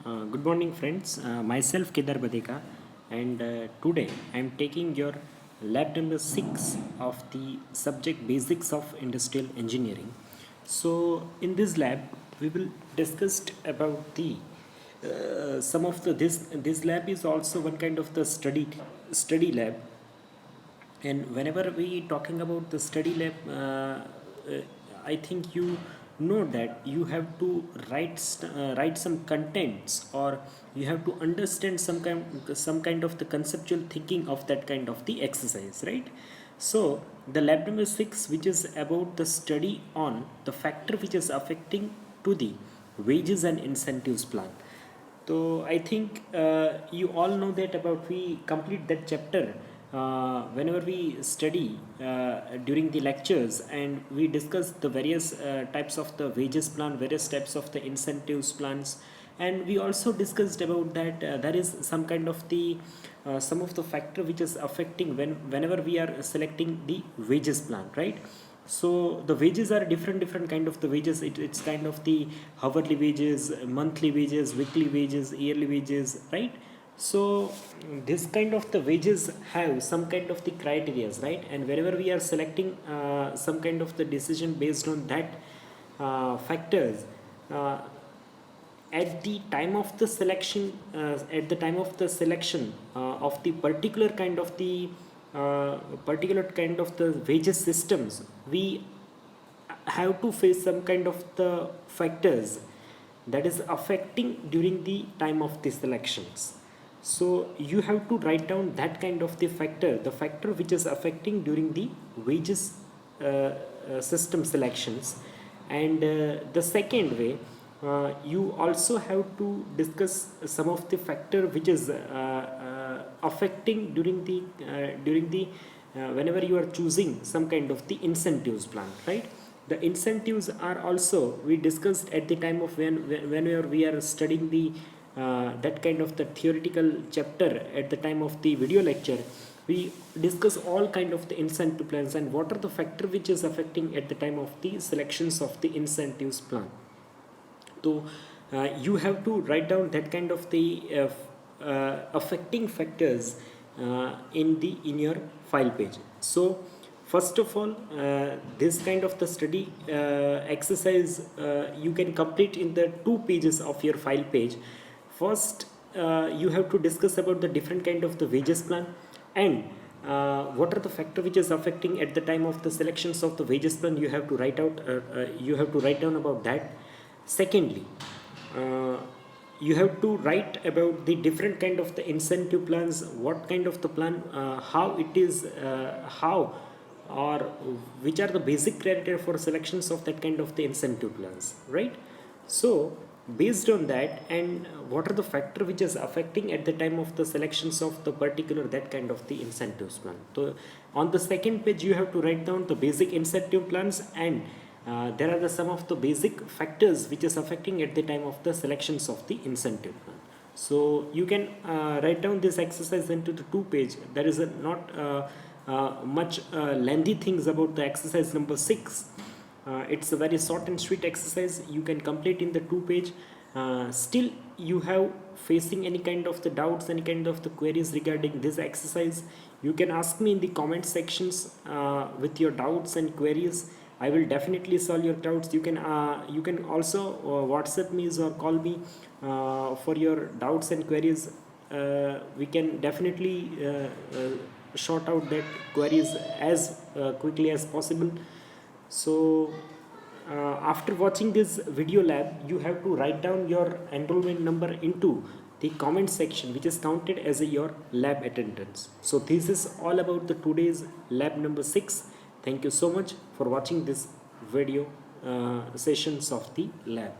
Good morning, friends. Myself Kedar Badeka, and today I am taking your lab number 6 of the subject Basics of Industrial Engineering. So, in this lab, we will discuss about the some of the this lab is also one kind of the study lab, and whenever we talking about the study lab, I think you know that you have to write some contents, or you have to understand some kind of the conceptual thinking of that kind of the exercise, right? So the lab number 6, which is about the study on the factor which is affecting to the wages and incentives plan. So I think you all know that about we complete that chapter whenever we study during the lectures, and we discuss the various types of the wages plan, various types of the incentives plans, and we also discussed about that there is some kind of the some of the factor which is affecting whenever we are selecting the wages plan, right? So the wages are different kind of the wages. It's kind of the hourly wages, monthly wages, weekly wages, yearly wages, right? So this kind of the wages have some kind of the criterias, right? And whenever we are selecting some kind of the decision based on that factors, uh, at the time of the selection of the particular kind of the wages systems, we have to face some kind of the factors that is affecting during the time of the selections. So you have to write down that kind of the factor which is affecting during the wages system selections. And the second way, you also have to discuss some of the factor which is affecting during the whenever you are choosing some kind of the incentives plan, right? The incentives are also we discussed at the time of whenever we are studying the that kind of the theoretical chapter. At the time of the video lecture, we discuss all kind of the incentive plans and what are the factor which is affecting at the time of the selections of the incentives plan. So you have to write down that kind of the affecting factors in your file page. So first of all, this kind of the study exercise you can complete in the 2 pages of your file page. First, you have to discuss about the different kind of the wages plan, and what are the factor which is affecting at the time of the selections of the wages plan. You have to you have to write down about that. Secondly, uh, you have to write about the different kind of the incentive plans, what kind of the plan, how it is, how or which are the basic criteria for selections of that kind of the incentive plans, right? So based on that, and what are the factor which is affecting at the time of the selections of the particular that kind of the incentives plan. So on the second page, you have to write down the basic incentive plans, and there are some of the basic factors which is affecting at the time of the selections of the incentive plan. So you can write down this exercise into the 2 page. There is not much lengthy things about the exercise number 6. It's a very short and sweet exercise. You can complete in the 2 page. Still you have facing any kind of the doubts, any kind of the queries regarding this exercise, you can ask me in the comment sections with your doubts and queries. I will definitely solve your doubts. You can also WhatsApp me or call me for your doubts and queries. We can definitely sort out that queries as quickly as possible. So after watching this video lab, you have to write down your enrollment number into the comment section, which is counted as your lab attendance. So this is all about the today's lab number 6. Thank you so much for watching this video sessions of the lab.